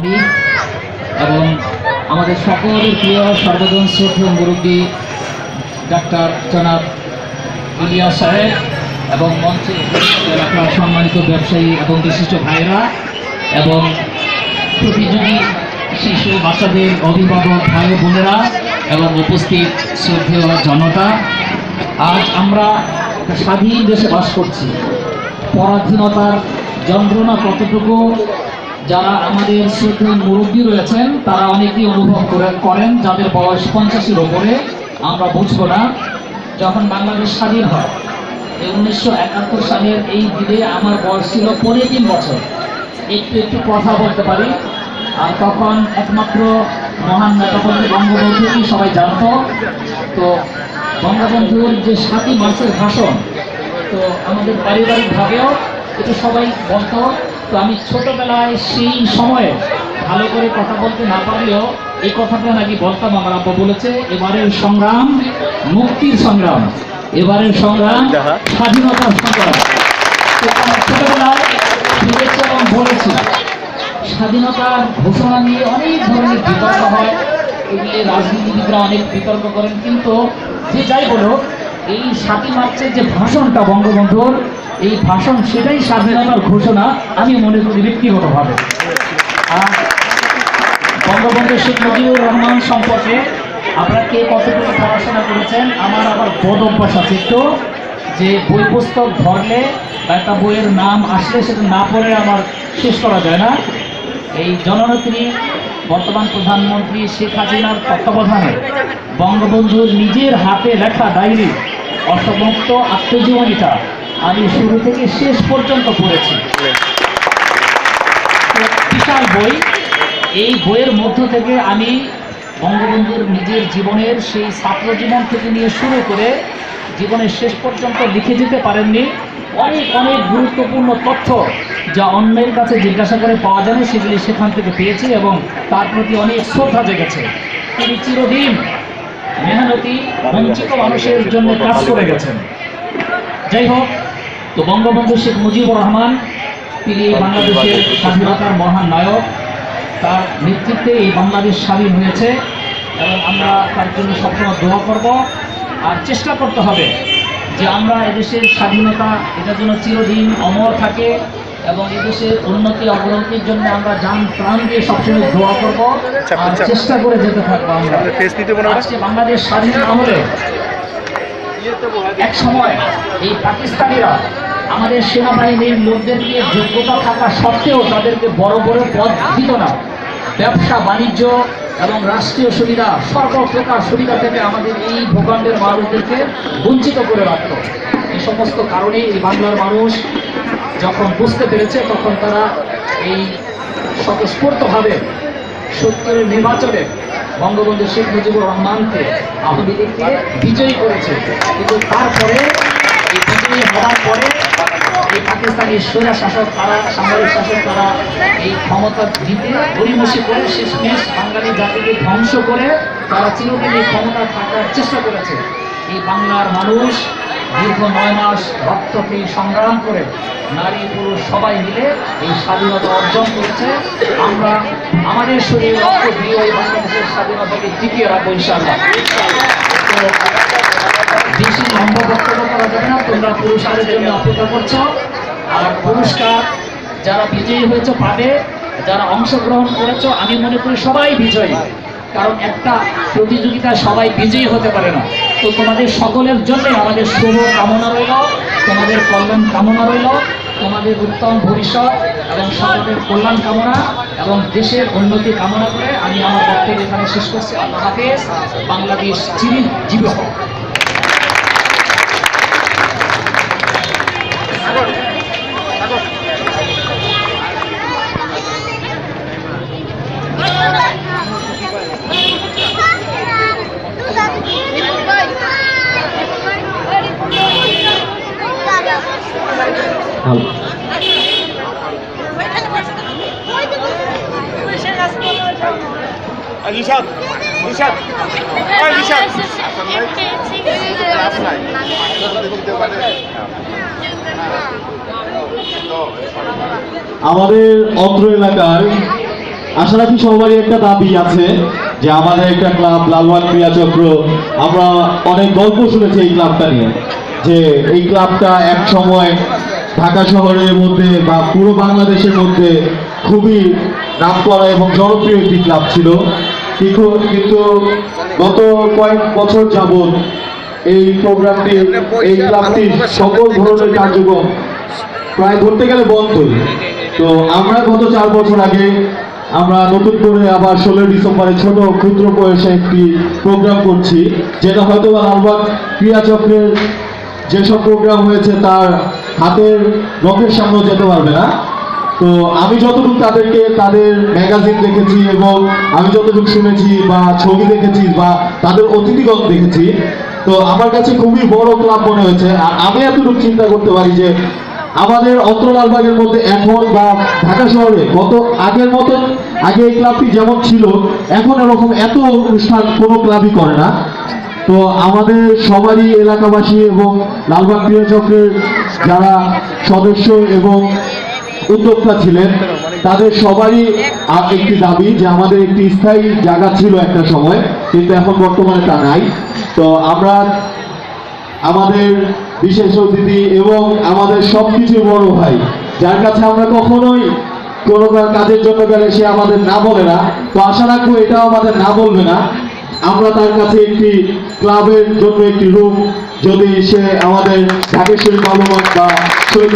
হাবিব এবং আমাদের সকলের প্রিয় সর্বজন শ্রদ্ধেয় মুরব্বী ডাক্তার জনাব ইলিয়াস সাহেব এবং মঞ্চে এলাকার সম্মানিত ব্যবসায়ী এবং বিশিষ্ট ভাইরা এবং প্রতিযোগী শিশু বাচ্চাদের অভিভাবক ভাই বোনেরা এবং উপস্থিত শ্রদ্ধেয় জনতা, আজ আমরা স্বাধীন দেশে বাস করছি। পরাধীনতার যন্ত্রণা কতটুকু যারা আমাদের শ্রদ্ধেয় মুরব্বী রয়েছেন তারা অনেকেই অনুভব করেন, যাদের বয়স 50-এর ওপরে। আমরা বুঝবো না, যখন বাংলাদেশ স্বাধীন হয় 1971 সালের এই দিনে আমার বয়স ছিল 3 বছর। একটু কথা বলতে পারি, আর তখন একমাত্র মহান নেতাপতি বঙ্গবন্ধুকে সবাই জানত। তো বঙ্গবন্ধুর যে 7ই মার্চের ভাষণ, তো আমাদের পারিবারিকভাবেও এটা সবাই বলতো। তো আমি ছোটবেলায় সেই সময়ে ভালো করে কথা বলতে না পারলেও এই কথাটা নাকি বলতাম। আমার আব্বা বলেছে, এবারের সংগ্রাম মুক্তির সংগ্রাম, এবারের সংগ্রাম স্বাধীনতার সংগ্রাম। তো আমার ছোটবেলায় শুনেছি এবং বলেছি। স্বাধীনতার ঘোষণা নিয়ে অনেক ধরনের বিতর্ক হয়, এগুলি রাজনীতিবিদরা অনেক বিতর্ক করেন, কিন্তু যে যাই বলো এই 7ই মার্চের যে ভাষণটা বঙ্গবন্ধুর, এই ভাষণ সেটাই স্বাধীনতার ঘোষণা আমি মনে করি ব্যক্তিগতভাবে। আর বঙ্গবন্ধু শেখ মুজিবুর রহমান সম্পর্কে আপনারা কে কতটুকু পড়াশোনা করেছেন? আমার আবার বদ অভ্যাস আছে একটু, যে বই পুস্তক ধরলে বা একটা বইয়ের নাম আসলে সেটা না পড়ে আমার শেষ করা যায় না। এই জননেত্রী বর্তমান প্রধানমন্ত্রী শেখ হাসিনার তত্ত্বাবধানে বঙ্গবন্ধুর নিজের হাতে লেখা ডায়েরি অসমাপ্ত আত্মজীবনীটা আমি শুরু থেকে শেষ পর্যন্ত পড়েছি। বিশাল বই। এই বইয়ের মধ্য থেকে আমি বঙ্গবন্ধুর নিজের জীবনের সেই ছাত্র জীবন থেকে নিয়ে শুরু করে জীবনের শেষ পর্যন্ত লিখে যেতে পারেননি অনেক অনেক গুরুত্বপূর্ণ তথ্য, যা অন্যের কাছে জিজ্ঞাসা করে পাওয়া যায় না, সেগুলি সেখান থেকে পেয়েছি এবং তার প্রতি অনেক শ্রদ্ধা জেগেছে। তিনি চিরদিন মেহনতি বঞ্চিত মানুষের জন্য কাজ করে গেছেন। যাই হোক, তো বঙ্গবন্ধু শেখ মুজিবুর রহমান তিনি বাংলাদেশের স্বাধীনতার মহান নায়ক। তার নেতৃত্বে এই বাংলাদেশ স্বাধীন হয়েছে এবং আমরা তার জন্য সবসময় দোয়া করব। আর চেষ্টা করতে হবে যে আমরা এদেশের স্বাধীনতা এটার জন্য চিরদিন অমর থাকে এবং এদেশের উন্নতি অগ্রগতির জন্য আমরা জান প্রাণ দিয়ে সবসময় দোয়া করব আর চেষ্টা করে যেতে থাকবো। আমরা আজকে বাংলাদেশ স্বাধীন আমলে এক সময় এই পাকিস্তানিরা আমাদের সেনাবাহিনীর লোকদেরকে যোগ্যতা থাকা সত্ত্বেও তাদেরকে বড় বড় পদ দিত না। ব্যবসা বাণিজ্য এবং রাষ্ট্রীয় সুবিধা, সর্বপ্রকার সুবিধা থেকে আমাদের এই ভূখণ্ডের মানুষদেরকে বঞ্চিত করে রাখত। এই সমস্ত কারণে এই বাংলার মানুষ যখন বুঝতে পেরেছে, তখন তারা এই স্বতঃস্ফূর্তভাবে 70-এর নির্বাচনে বঙ্গবন্ধু শেখ মুজিবুর রহমানকে আওয়ামী লীগকে বিজয়ী করেছে। কিন্তু তারপরে এই বিজয়ী হওয়ার পরে এই পাকিস্তানি সোজা শাসক তারা, সামরিক শাসক তারা এই ক্ষমতা দিতে গড়িমসি করে শেষমেশ বাঙালি জাতিকে ধ্বংস করে তারা চিরদিন এই ক্ষমতা থাকার চেষ্টা করেছে। এই বাংলার মানুষ দীর্ঘ 9 মাস রক্তকে সংগ্রাম করে নারী পুরুষ সবাই মিলে এই স্বাধীনতা অর্জন করেছে। আমরা আমাদের শরীর রক্ত দিয়ে এই বাংলাদেশের স্বাধীনতাকে টিকিয়ে রাখবো ইনশাআল্লাহ। বেশি লম্বা বক্তব্য করা যাবে না, তোমরা পুরস্কারের জন্য অপেক্ষা করছো। আর পুরস্কার যারা বিজয়ী হয়েছে পাবে, যারা অংশগ্রহণ করেছো আমি মনে করি সবাই বিজয়ী, কারণ একটা প্রতিযোগিতায় সবাই বিজয়ী হতে পারে না। তো তোমাদের সকলের জন্য আমাদের শুভ কামনা রইল, তোমাদের কল্যাণ কামনা রইল, তোমাদের উত্তম ভবিষ্যৎ এবং সকলের কল্যাণ কামনা এবং দেশের উন্নতি কামনা করে আমি আমার বক্তব্য এখানে শেষ করছি। আল্লাহ হাফেজ। বাংলাদেশ চিরজীবী হোক। আমাদের অত্র এলাকার আশা রাখি সবারই একটা দাবি আছে যে আমাদের একটা ক্লাব লালবাগ ক্রীড়া চক্র। আমরা অনেক গল্প শুনেছি এই ক্লাবটা নিয়ে, যে এই ক্লাবটা এক সময় ঢাকা শহরের মধ্যে বা পুরো বাংলাদেশের মধ্যে খুবই নামকরা এবং জনপ্রিয় একটি ক্লাব ছিল। কিন্তু গত কয়েক বছর যাবৎ এই প্রোগ্রামটি, এই ক্লাবটির সকল ধরনের কার্যক্রম প্রায় ধরতে গেলে বন্ধ। তো আমরা গত 4 বছর আগে আমরা নতুন করে আবার 16 ডিসেম্বরে ছোট ক্ষুদ্র বয়সে একটি প্রোগ্রাম করছি, যেটা হয়তো লালবাগ ক্রীড়া চক্রের যেসব প্রোগ্রাম হয়েছে তার হাতের নখের সামনেও যেতে পারবে না। তো আমি যতটুকু তাদের ম্যাগাজিন দেখেছি এবং আমি যতটুকু শুনেছি বা ছবি দেখেছি বা তাদের অতিথিগণ দেখেছি, তো আমার কাছে খুবই বড় ক্লাব মনে হয়েছে। আর আমি এতটুকু চিন্তা করতে পারি যে আমাদের অত্র লালবাগের মধ্যে এখন বা ঢাকা শহরে আগের মতন, আগে এই ক্লাবটি যেমন ছিল এখন এরকম এত অনুষ্ঠান কোনো ক্লাবই করে না। তো আমাদের সবারই এলাকাবাসী এবং লালবাগ ক্রীড়া চক্রের যারা সদস্য এবং উদ্যোক্তা ছিলেন তাদের সবারই একটি দাবি যে আমাদের একটি স্থায়ী জায়গা ছিল একটা সময়, কিন্তু এখন বর্তমানে তা নাই। তো আমরা আমাদের বিশেষ অতিথি এবং আমাদের সবকিছু বড় ভাই, যার কাছে আমরা কখনোই কোনো কাজের জন্য গেলে সে আমাদের না বলে না, তো আশা রাখবো এটাও আমাদের না বলবে না। আমরা তার কাছে একটি ক্লাবের জন্য একটি রুম যদি সে আমাদের ঢাকেশ্বরী মালুমাত বা সৈয়দ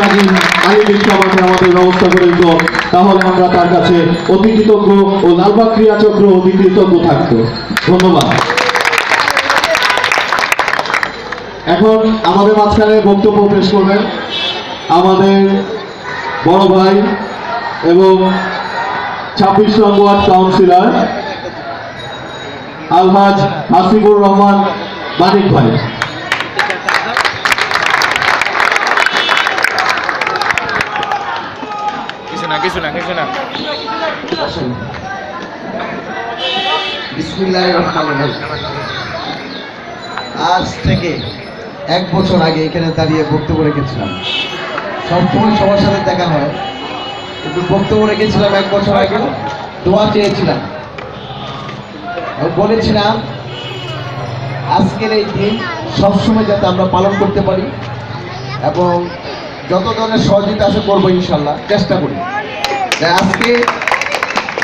আলী ইসলামাকে আমাদের ব্যবস্থা করে দিত, তাহলে আমরা তার কাছে অতি কৃতজ্ঞ ও লালবাগ ক্রীড়া চক্র অতি কৃতজ্ঞ থাকতো। ধন্যবাদ। এখন আমাদের মাঝখানে বক্তব্য পেশ করবেন আমাদের বড় ভাই এবং 26 নং ওয়ার্ড কাউন্সিলর আলহাজ হাসিবুর রহমান মানিক ভাই। বিসমিল্লাহির রহমানির রহিম। আজ থেকে 1 বছর আগে এখানে দাঁড়িয়ে বক্তব্য রেখেছিলাম। সবসময় সবার সাথে দেখা হয়, কিন্তু বক্তব্য রেখেছিলাম 1 বছর আগে, দোয়া চেয়েছিলাম, বলেছিলাম আজকের এই দিন সবসময় যাতে আমরা পালন করতে পারি এবং যত ধরনের সহযোগিতা আছে করবো ইনশাল্লাহ, চেষ্টা করি। তাই আজকে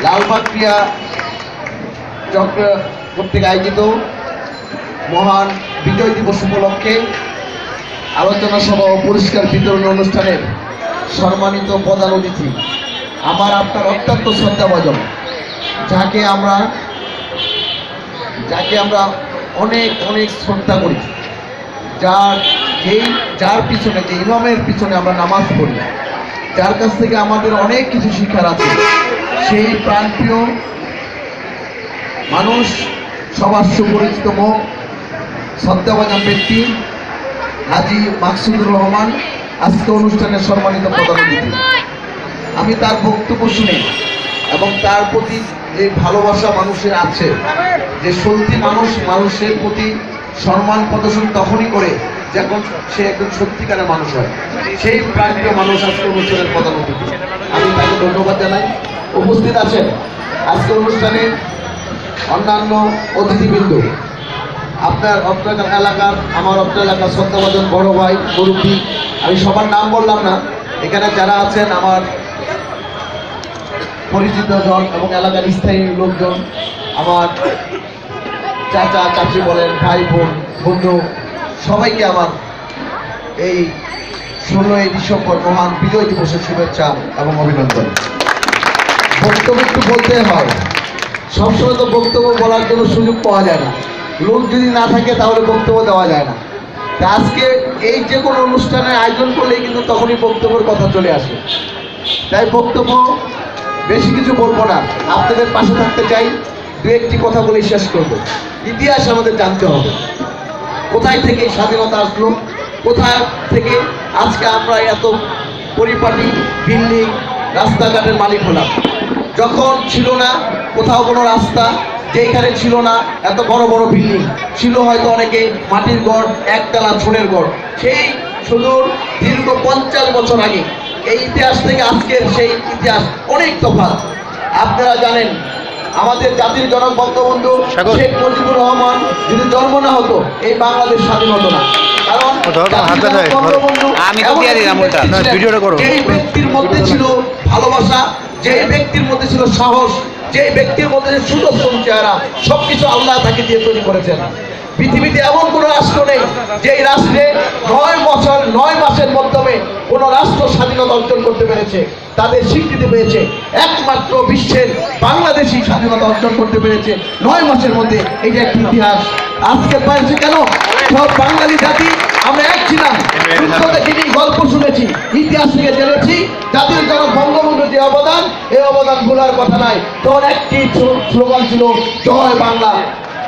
লালবাগ ক্রীড়া চক্র কর্তৃক আয়োজিত মহান বিজয় দিবস উপলক্ষে আলোচনা সভা ও পুরস্কার বিতরণ অনুষ্ঠানের সম্মানিত প্রধান অতিথি আমার আপনার অত্যন্ত শ্রদ্ধাভাজন, যাকে আমরা অনেক অনেক শ্রদ্ধা করি, যার পিছনে, যে ইমামের পিছনে আমরা নামাজ পড়ি, যার কাছ থেকে আমাদের অনেক কিছু শিক্ষার আছে, সেই প্রাণপ্রিয় মানুষ, সবার সুপরিচিত মুখ, শ্রদ্ধাভাজন ব্যক্তি হাজী মাকসুদুর রহমান আজকে অনুষ্ঠানের সম্মানিত প্রধান অতিথি। আমি তার বক্তব্য শুনে এবং তার প্রতি যে ভালোবাসা মানুষের আছে, যে সত্যি মানুষের প্রতি সম্মান প্রদর্শন তখনই করে যখন সে একজন সত্যিকারের মানুষ হয়, সেই প্রাণপ্রিয় মানুষ আজকে অনুষ্ঠানের প্রধান অতিথি। আমি তাকে ধন্যবাদ জানাই। উপস্থিত আছেন আজকে অনুষ্ঠানে অন্যান্য অতিথিবৃন্দ, আপনার অত্র এলাকার, আমার অত্র এলাকার শ্রদ্ধাভাজন বড় ভাই, মুরব্বী, আমি সবার নাম বললাম না, এখানে যারা আছেন আমার পরিচিত জন এবং এলাকার স্থায়ী লোকজন, আমার চাচা চাচি বলেন, ভাই বোন বন্ধু, সবাইকে আমার এই 16ই ডিসেম্বর মহান বিজয় দিবসের শুভেচ্ছা এবং অভিনন্দন। বক্তব্য একটু বলতে হয়, সবসময় তো বক্তব্য বলার জন্য সুযোগ পাওয়া যায় না, লোক যদি না থাকে তাহলে বক্তব্য দেওয়া যায় না। তা আজকে এই যে কোনো অনুষ্ঠানের আয়োজন করলেই কিন্তু তখনই বক্তব্যের কথা চলে আসে। তাই বক্তব্য বেশি কিছু বলবো না, আপনাদের পাশে থাকতে চাই, 2-1টি কথা বলে শেষ করব। ইতিহাস আমাদের জানতে হবে, কোথায় থেকে স্বাধীনতা আসলো, কোথায় থেকে আজকে আমরা এত পরিপাটি বিল্ডিং রাস্তাঘাটের মালিক হলাম। যখন ছিল না কোথাও কোনো রাস্তা, যেখানে ছিল না এত বড় বড় বিল্ডিং, ছিল হয়তো অনেকে মাটির ঘর, একতলা ছোটের ঘর, সেই সুদূর দীর্ঘ 50 বছর আগে এই ইতিহাস থেকে আজকের সেই ইতিহাস অনেক তফাৎ। আপনারা জানেন আমাদের জাতির জনক বঙ্গবন্ধু শেখ মুজিবুর রহমান যদি জন্ম না হতো এই বাংলাদেশ স্বাধীন হতো না। কারণ জাতির জনক বঙ্গবন্ধু এমন একটি ব্যক্তি ছিলেন, যেই ব্যক্তির মধ্যে ছিল ভালোবাসা, যেই ব্যক্তির মধ্যে ছিল সাহস, যেই ব্যক্তির মধ্যে সুদর্শন চেহারা, সবকিছু আল্লাহ তাকে দিয়ে তৈরি করেছেন। পৃথিবীতে এমন কোন রাষ্ট্র নেই যেই রাষ্ট্রে 9 মাসের মাধ্যমে কোন রাষ্ট্র স্বাধীনতা অর্জন করতে পেরেছে, তাদের স্বীকৃতি পেয়েছে। একমাত্র বিশ্বের বাংলাদেশই স্বাধীনতা অর্জন করতে পেরেছে 9 মাসের মধ্যে। এটা একটি ইতিহাস। আজকে পাইছে কেন? সব বাঙালি জাতি আমরা এক ছিলাম, যুদ্ধ দেখিনি, গল্প শুনেছি, ইতিহাস থেকে জেনেছি জাতির জনক বঙ্গবন্ধুর যে অবদান, এই অবদান ভোলার কথা নাই। তখন একটি স্লোগান ছিল, জয় বাংলা,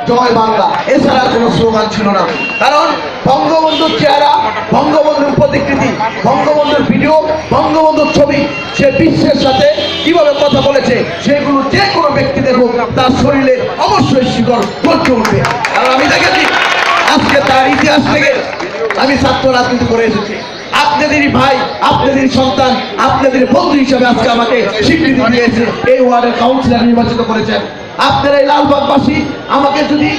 জয় বাংলা, এছাড়া কোনো স্লোগান ছিল না। কারণ বঙ্গবন্ধুর চেহারা, বঙ্গবন্ধুর প্রতিকৃতি, বঙ্গবন্ধুর ভিডিও, বঙ্গবন্ধুর ছবি, সে বিশ্বের সাথে কিভাবে কথা বলেছে সেগুলো যে কোনো ব্যক্তি দেখুক তার শরীরে অবশ্যই শিকড় গড়তে উঠবে। কারণ আমি দেখেছি আজকে তার ইতিহাস থেকে আমি ছাত্র রাজনীতি করে এসেছি। আপনাদেরই ভাই, আপনাদেরই সন্তান, আপনাদের বন্ধু হিসাবে আজকে আমাকে স্বীকৃতি দিয়েছে, এই ওয়ার্ডের কাউন্সিলর নির্বাচিত করেছেন। আপনারা এই লালবাগবাসী আমাকে যদি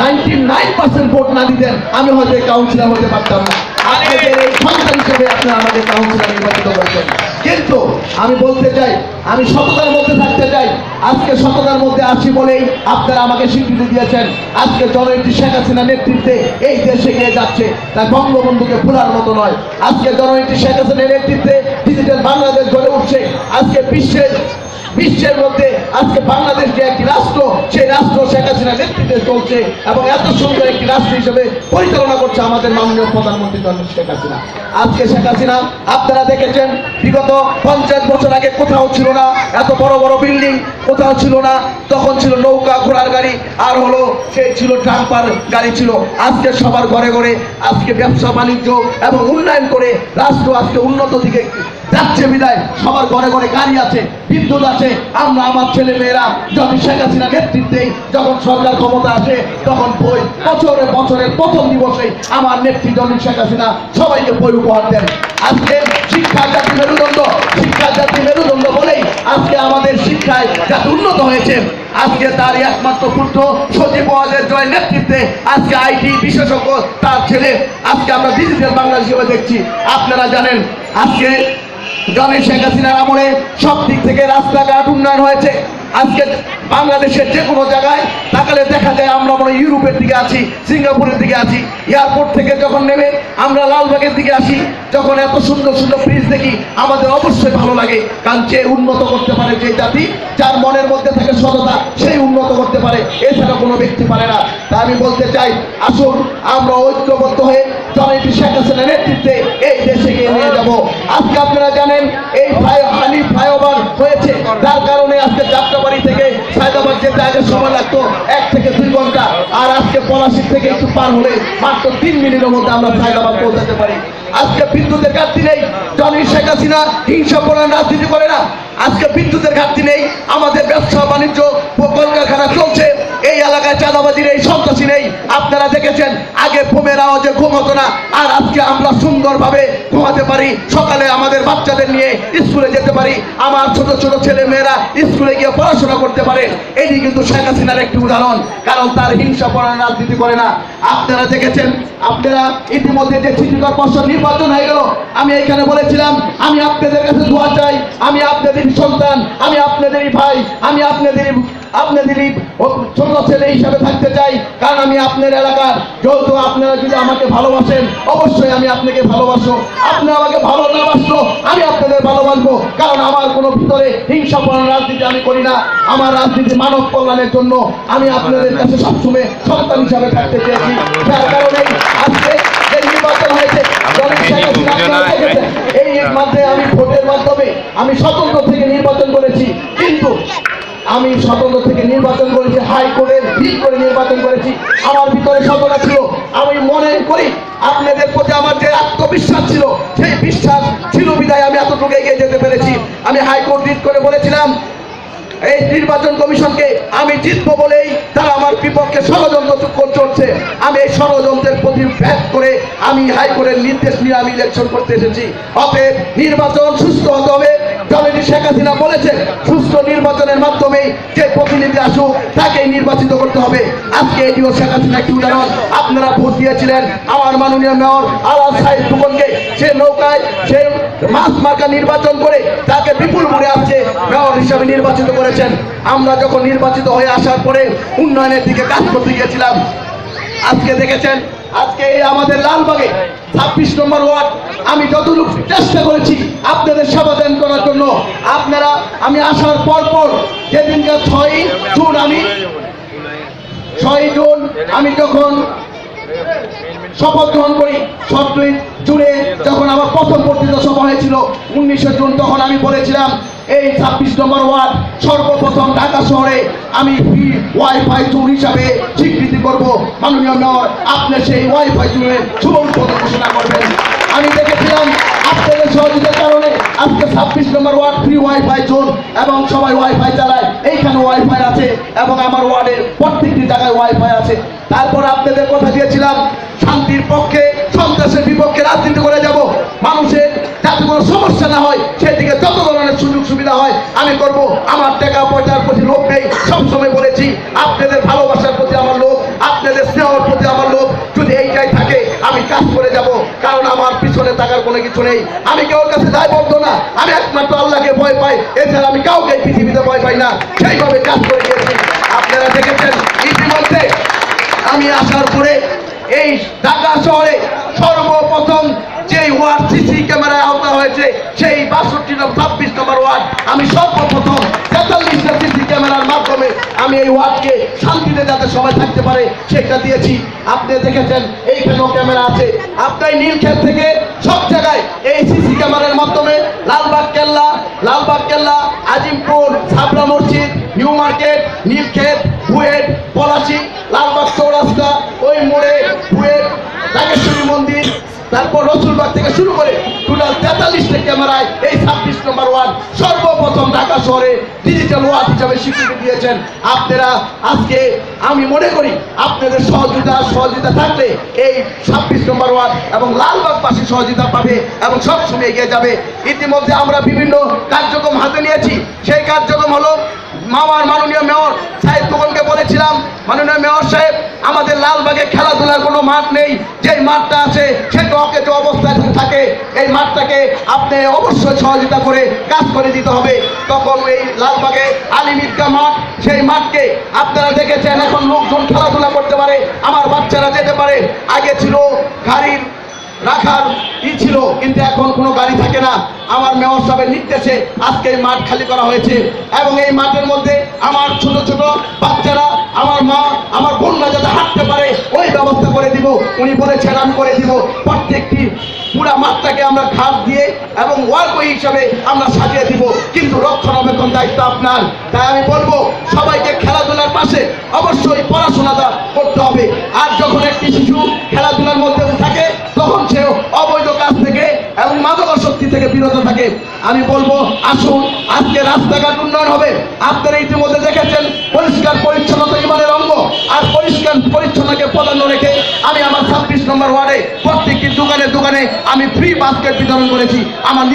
99% ভোট না দিতেন আমি হয়তো কাউন্সিলর হতে পারতাম না। আপনাদের এই সন্তান হিসেবে আপনারা আমাকে কাউন্সিলর নির্বাচিত করেছেন। কিন্তু আমি বলতে চাই, আমি সততার মধ্যে থাকতে চাই। আজকে সততার মধ্যে আছি বলেই আপনারা আমাকে স্বীকৃতি দিয়েছেন। আজকে জননেত্রী শেখ হাসিনার নেতৃত্বে এই দেশ এগিয়ে যাচ্ছে, তাই বঙ্গবন্ধুকে ভোলার মতো নয়। আজকে জননেত্রী শেখ হাসিনার নেতৃত্বে ডিজিটাল বাংলাদেশ গড়ে উঠছে। আজকে বিশ্বের মধ্যে আজকে বাংলাদেশ যে একটি রাষ্ট্র, সেই রাষ্ট্র শেখ হাসিনার নেতৃত্বে চলছে এবং এত সুন্দর একটি রাষ্ট্র হিসেবে পরিচালনা করছে আমাদের মাননীয় প্রধানমন্ত্রী জননেত্রী শেখ হাসিনা। আজকে শেখ হাসিনা আপনারা দেখেছেন বিগত 50 বছর আগে কোথাও ছিল না এত বড় বড় বিল্ডিং, কোথাও ছিল না, তখন ছিল নৌকা ঘোড়ার গাড়ি, আর হলো সে ছিল ট্রাম্পার গাড়ি ছিল। আজকে সবার ঘরে ঘরে আজকে ব্যবসা বাণিজ্য এবং উন্নয়ন করে রাষ্ট্র আজকে উন্নত দিকে যাচ্ছে। বিদায় সবার ঘরে ঘরে গাড়ি আছে, বিদ্যুৎ আছে। আমরা আমার ছেলে মেয়েরা যখন শেখ হাসিনার নেতৃত্বে যখন সরকার ক্ষমতা আসে তখন বই বছরের প্রথম দিবসে আমার নেত্রী জননেত্রী শেখ হাসিনা সবাইকে বই উপহার দেন। আজকে শিক্ষা জাতি মেরুদণ্ড, শিক্ষা জাতি মেরুদণ্ড বলেই আজকে আমাদের শিক্ষায় জাতি উন্নত হয়েছে। আজকে তার একমাত্র পুত্র সজীব ওয়াজেদ জয়ের নেতৃত্বে আজকে আইটি বিশেষজ্ঞ তার ছেলে আজকে আমরা ডিজিটাল বাংলা হিসেবে দেখছি। আপনারা জানেন আজকে জননেত্রী শেখ হাসিনার আমলে সব দিক থেকে রাস্তাঘাট উন্নয়ন হয়েছে। আজকে বাংলাদেশের যে কোনো জায়গায় তাকালে দেখা যায় আমরা মনে ইউরোপের দিকে আছি, সিঙ্গাপুরের দিকে আছি। এয়ারপোর্ট থেকে যখন নেমে আমরা লালবাগের দিকে আসি, যখন এত সুন্দর সুন্দর ব্রিজ দেখি আমাদের অবশ্যই ভালো লাগে। কারণ যে উন্নত করতে পারে যে জাতি, যার মনের মধ্যে থাকে সততা, সেই উন্নত করতে পারে, এছাড়া কোনো ব্যক্তি পারে না। তা আমি বলতে চাই, আসুন আমরা ঐক্যবদ্ধ হয়ে জননেত্রী শেখ হাসিনার নেতৃত্বে এই দেশে এগিয়ে নিয়ে যাব। আজকে আপনারা জানেন এই হানি ফ্লাইওভার হয়েছে, যার কারণে আজকে যাত্রাবাড়ি থেকে সায়দাবাদ যেতে আগে সময় লাগতো 1 থেকে 2 ঘন্টা, আর আজকে পলাশী থেকে একটু পার হলে মাত্র 3 মিনিটের মধ্যে আমরা সায়দাবাদ পৌঁছাতে পারি। আজকে বিদ্যুতের ঘাটতি নেই, জননেত্রী শেখ হাসিনা হিংসাপরায়ণ রাজনীতি করে না। আজকে বিদ্যুতের ঘাটতি নেই, আমাদের ব্যবসা বাণিজ্য কলকারখানা চলছে। এই এলাকায় চাঁদাবাজির এই সন্ত্রাসী নেই। আপনারা দেখেছেন আগে বোমের আওয়াজে ঘুম হতো না, আর আজকে আমরা সুন্দরভাবে ঘুমাতে পারি। সকালে আমাদের বাচ্চাদের নিয়ে স্কুলে যেতে পারি, আমার ছোট ছোট ছেলে মেয়েরা স্কুলে গিয়ে পড়াশোনা করতে পারে। এটি কিন্তু শেখ হাসিনার একটি উদাহরণ, কারণ তার হিংসাপরায়ণ রাজনীতি করে না। আপনারা দেখেছেন, আপনারা ইতিমধ্যে যে সিটি কর্পোরেশন নির্বাচন হয়ে গেল, আমি এখানে বলেছিলাম আমি আপনাদের কাছে দোয়া চাই, আমি আপনাদের সন্তান, আমি আপনাদেরই ভাই, আমি আপনাদেরই ছোট ছেলে হিসাবে থাকতে চাই। কারণ আমি আপনার এলাকার, যেহেতু আপনারা যদি আমাকে ভালোবাসেন অবশ্যই আমি আপনাকে ভালোবাসবো। আপনি আমাকে ভালো না বাসলো আমি আপনাদের ভালোবাসবো, কারণ আমার কোনো ভিতরে হিংসাপরায়ণ রাজনীতি আমি করি না। আমার রাজনীতি মানব কল্যাণের জন্য। আমি আপনাদের কাছে সবসময় সন্তান হিসাবে থাকতে চেয়েছি। যার কারণে আজকে যে নির্বাচন হয়েছে এই মাধ্যমে আমি ভোটের মাধ্যমে আমি স্বতন্ত্র থেকে নির্বাচন করেছি, কিন্তু আমি স্বতন্ত্র থেকে নির্বাচন করেছি, হাইকোর্টের ভিড় করে নির্বাচন করেছি। আমার ভিতরে সততা ছিল। আমি মনে করি আপনাদের প্রতি আমার যে আত্মবিশ্বাস ছিল, সেই বিশ্বাস ছিল বিধায় আমি এতটুকু এগিয়ে যেতে পেরেছি। আমি হাইকোর্ট ভিড় করে বলেছিলাম এই নির্বাচন কমিশনকে আমি জিতবো বলেই তারা আমার বিপক্ষে ষড়যন্ত্র করছে। করছে। আমি এই ষড়যন্ত্রের প্রতিভেদ করে আমি হাইকোর্টের নির্দেশ নিয়ে আমি ইলেকশন করতে এসেছি। অতএব নির্বাচন সুস্থ হতে হবে। জননেত্রী শেখ হাসিনা বলেছেন সুষ্ঠু নির্বাচনের মাধ্যমে যে প্রতিনিধি আসুক তাকেই নির্বাচিত করতে হবে। আজকে এটিও শেখ হাসিনা একটি উদাহরণ। আপনারা ভোট দিয়েছিলেন আমার মাননীয় মেয়র আলাল সাইদ খোকনকে, সে নৌকায় সে মাছ মার্কা নির্বাচন করে তাকে বিপুল ভোটে আজকে মেয়র হিসাবে নির্বাচিত করেছেন। আমরা যখন নির্বাচিত হয়ে আসার পরে উন্নয়নের দিকে কাজ করতে গিয়েছিলাম। আজকে দেখেছেন আজকে এই আমাদের লালবাগে 26 নম্বর ওয়ার্ড আমি যতটুকু চেষ্টা করেছি আপনাদের সেবা দান করার জন্য। আপনারা আমি আসার পর যেদিনকে 6 জুন আমি যখন শপথ গ্রহণ করি, 7 জুনে যখন আমার প্রথম বর্ধিত সভা হয়েছিল 19 জুন, তখন আমি বলেছিলাম এই 26 নম্বর ওয়ার্ড সর্বপ্রথম ঢাকা শহরে আমি ফ্রি ওয়াইফাই জোন হিসাবে স্বীকৃতি করব। মাননীয় মেয়র আপনি সেই ওয়াইফাই জোনের শুভ উদ্বোধন ঘোষণা করবেন। আমি দেখেছিলাম আপনাদের সহযোগিতার কারণে আজকে 26 নম্বর ওয়ার্ড ফ্রি ওয়াইফাই জোন এবং সবাই ওয়াইফাই চালায়। এইখানে ওয়াইফাই আছে এবং আমার ওয়ার্ডের প্রত্যেকটি জায়গায় ওয়াইফাই আছে। তারপর আপনাদের কথা দিয়েছিলাম শান্তির পক্ষে সন্ত্রাসের বিপক্ষে রাজনীতি করে যাব। মানুষের যাতে কোনো সমস্যা না হয় সেদিকে যত ধরনের সুযোগ সুবিধা হয় আমি করব। আমার টাকা পয়সার প্রতি লোভ নেই, সবসময় বলেছি আপনাদের ভালোবাসার প্রতি আমার লোভ, আপনাদের স্নেহর প্রতি আমার লোভ। যদি এইটাই থাকে আমি কাজ করে যাব, কারণ আমার পিছনে থাকার কোনো কিছু নেই। আমি কেউর কাছে দায়বদ্ধ না, আমি একমাত্র আল্লাহকে ভয় পাই, এছাড়া আমি কাউকে পৃথিবীতে ভয় পাই না। সেইভাবে কাজ করে গিয়েছি। আপনারা দেখেছেন ইতিমধ্যে আমি আসার পরে এই ঢাকা শহরে সর্বপ্রথম যে ওয়ার্ড সিসি ক্যামেরায় আওতা হয়েছে সেই 26 নম্বর ওয়ার্ড আমি সর্বপ্রথম 43টা সিসি ক্যামেরার মাধ্যমে আমি এই ওয়ার্ডকে শান্তিতে যাতে সবাই থাকতে পারে সেটা দিয়েছি। আপনি দেখেছেন এইখানেও ক্যামেরা আছে। আপনার নীলক্ষেত থেকে সব জায়গায় এই সিসি ক্যামেরার মাধ্যমে লালবাগ কেল্লা, আজিমপুর, ছাপড়া মসজিদ, নিউ মার্কেট, নীলক্ষেত, বুয়েট, পলাশী, লালবাগ চৌরাস্তা, ওই মোড়ে বুয়েট, নাগেশ্বরী মন্দির, তারপর রসুলবাগ থেকে শুরু করে টোটাল 43টা ক্যামেরায় এই 26 নম্বর ওয়ার্ড সর্বপ্রথম ঢাকা শহরে ডিজিটাল ওয়ার্ড হিসাবে স্বীকৃতি দিয়েছেন। আপনারা আজকে আমি মনে করি আপনাদের সহযোগিতা থাকলে এই 26 নম্বর ওয়ার্ড এবং লালবাগবাসী সহযোগিতা পাবে এবং সবসময় এগিয়ে যাবে। ইতিমধ্যে আমরা বিভিন্ন কার্যক্রম হাতে নিয়েছি। সেই কার্যক্রম হলো আমার মাননীয় মেয়র সাইদ খোকনকে বলেছিলাম, মাননীয় মেয়র সাহেব আমাদের লালবাগে খেলাধুলার কোনো মাঠ নেই, যেই মাঠটা আছে সেটা অকেজো অবস্থায় থাকে, এই মাঠটাকে আপনি অবশ্যই সহযোগিতা করে কাজ করে দিতে হবে। তখন এই লালবাগে আলিম ঈদগাহ মাঠ, সেই মাঠকে আপনারা দেখেছেন এখন লোকজন খেলাধুলা করতে পারে, আমার বাচ্চারা যেতে পারে। আগে ছিল গাড়ির রাখার ছিল, কিন্তু এখন কোনো গাড়ি থাকে না। আমার মেয়র সাহেবের নির্দেশে আজকে এই মাঠ খালি করা হয়েছে এবং এই মাঠের মধ্যে আমার ছোট ছোট বাচ্চারা, আমার মা, আমার বোনরা যাতে হাঁটতে পারে ওই ব্যবস্থা করে দিব। উনি বলেছেন আমি করে দিব। প্রত্যেকটি পুরা মাঠটাকে আমরা ঘাট দিয়ে এবং ওয়ার্কওয়ে হিসাবে আমরা সাজিয়ে দিব, কিন্তু রক্ষণাবেক্ষণ দায়িত্ব আপনার। তাই আমি বলবো সবাইকে খেলাধুলার পাশে অবশ্যই পড়াশোনাটা করতে হবে। আর যখন একটি শিশু খেলাধুলার মধ্যে থাকে তখন সে অবৈধ কাজ থেকে এবং মাদকাসক্তি থেকে বিরত থাকে। আমি বলবো আসুন আজকে রাস্তাঘাট উন্নয়ন হবে। আপনারা ইতিমধ্যে দেখেছেন পরিষ্কার পরিচ্ছন্নতা ইমানের অঙ্গ, আর পরিষ্কার পরিচ্ছন্নতাকে প্রাধান্য রেখে আমি আমার 26 নম্বর ওয়ার্ডে প্রত্যেকটি দোকানে আমি ফ্রি বাস্কেট বিতরণ করেছি আমার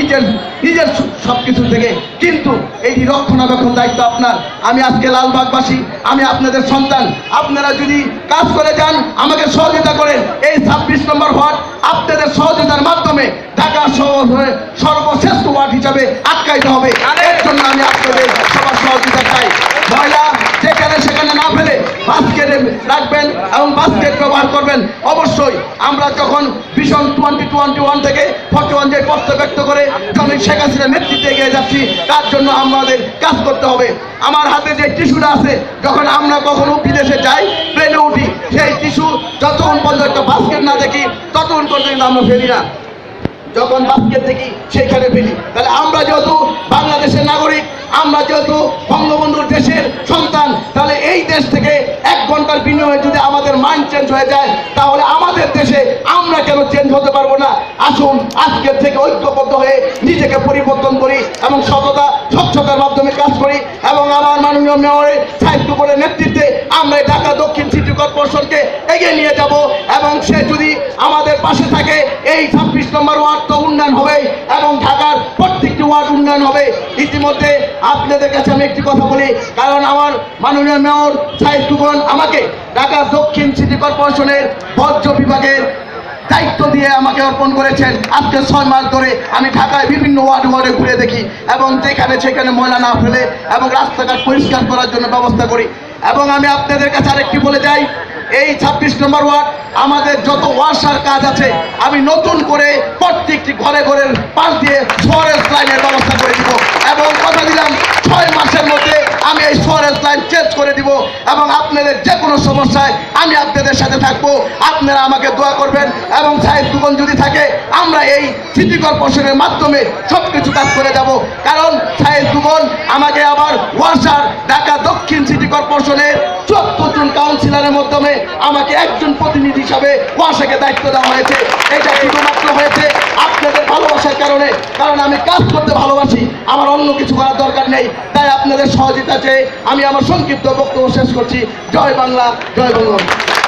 নিজের সবকিছু থেকে। কিন্তু এই রক্ষণাবেক্ষণ দায়িত্ব আপনার। আমি আজকে লালবাগবাসী, আমি আপনাদের সন্তান, আপনারা যদি কাজ করে যান আমাকে সহযোগিতা করেন। এই 26 নম্বর ওয়ার্ড আপনাদের সহযোগিতার মাধ্যমে ঢাকা শহরে সর্বশ্রেষ্ঠ ওয়ার্ড হিসাবে আখ্যায়িত হবে। এর জন্য আমি আপনাদের সবার সহযোগিতা চাই। ময়লা যেখানে সেখানে না ফেলে বাস্কেটে রাখবেন এবং বাস্কেট ব্যবহার করবেন। অবশ্যই আমরা যখন ভিশন 2021 থেকে 41 যে প্রস্তাব ব্যক্ত করে যখন শেখ হাসিনার নেতৃত্বে এগিয়ে যাচ্ছি, তার জন্য আমাদের কাজ করতে হবে। আমার হাতে যে টিস্যুটা আছে, যখন আমরা কখনো বিদেশে যাই প্লেনে উঠি, সেই টিস্যু যতক্ষণ পর্যন্ত একটা বাস্কেট না দেখি ততক্ষণ পর্যন্ত আমরা ফেলি না। যখন বাস্কেট দেখি সেখানে ফেলি। তাহলে আমরা যেহেতু বাংলাদেশের নাগরিক, আমরা যেহেতু বঙ্গবন্ধুর দেশের সন্তান, তাহলে এই দেশ থেকে 1 ঘন্টার বিনিময়ে যদি আমাদের মাইন্ড চেঞ্জ হয়ে যায়, তাহলে আমাদের দেশে আমরা কেন চেঞ্জ হতে পারবো না? আসুন আজকের থেকে ঐক্যবদ্ধ হয়ে নিজেকে পরিবর্তন করি এবং স্বচ্ছতার মাধ্যমে কাজ করি এবং আমার মাননীয় মেয়রের সাহিত্য করে নেতৃত্বে আমরা ঢাকা দক্ষিণ সিটি কর্পোরেশনকে এগিয়ে নিয়ে যাব এবং সে যদি আমাদের পাশে থাকে এই 26 নম্বর ওয়ার্ড তো উন্নয়ন হবে এবং ঢাকার প্রত্যেকটি ওয়ার্ড উন্নয়ন হবে। ইতিমধ্যে আপনাদের কাছে আমি একটি কথা বলি, কারণ আমার মাননীয় মেয়র সাইদ তুগন আমাকে ঢাকা দক্ষিণ সিটি কর্পোরেশনের বর্জ্য বিভাগের দায়িত্ব দিয়ে আমাকে অর্পণ করেছেন। আজকে 6 মাস ধরে আমি ঢাকায় বিভিন্ন ওয়ার্ডে ঘুরে দেখি এবং যেখানে সেখানে ময়লা না ফেলে এবং রাস্তাঘাট পরিষ্কার করার জন্য ব্যবস্থা করি। এবং আমি আপনাদের কাছে আরেকটি বলে যাই, এই 26 নম্বর ওয়ার্ড আমাদের যত ওয়াসার কাজ আছে আমি নতুন করে প্রত্যেকটি ঘরে ঘরের পাশ দিয়ে ফরেস্ট লাইনের ব্যবস্থা করে দিব এবং কথা দিলাম 6 মাসের মধ্যে আমি এই ফরেস্ট লাইন চেঞ্জ করে দিব এবং আপনাদের যে কোনো সমস্যায় আমি আপনাদের সাথে থাকবো। আপনারা আমাকে দোয়া করবেন এবং সাহেব দুগুণ যদি থাকে আমরা এই সিটি কর্পোরেশনের মাধ্যমে সব কিছু কাজ করে যাব, কারণ সাহেব দুগুণ আমাকে আবার ওয়াসার ঢাকা দক্ষিণ সিটি কর্পোরেশনের 74 জন কাউন্সিলরের মাধ্যমে আমাকে একজন প্রতিনিধি হিসাবে ওয়াসাকে দায়িত্ব দেওয়া হয়েছে। এটা শুধুমাত্র হয়েছে আপনাদের ভালোবাসার কারণে, কারণ আমি কাজ করতে ভালোবাসি, আমার অন্য কিছু করার দরকার নেই। তাই আপনাদের সহযোগিতা চেয়ে আমি আমার সংক্ষিপ্ত বক্তব্য শেষ করছি। জয় বাংলা, জয় বঙ্গবন্ধু।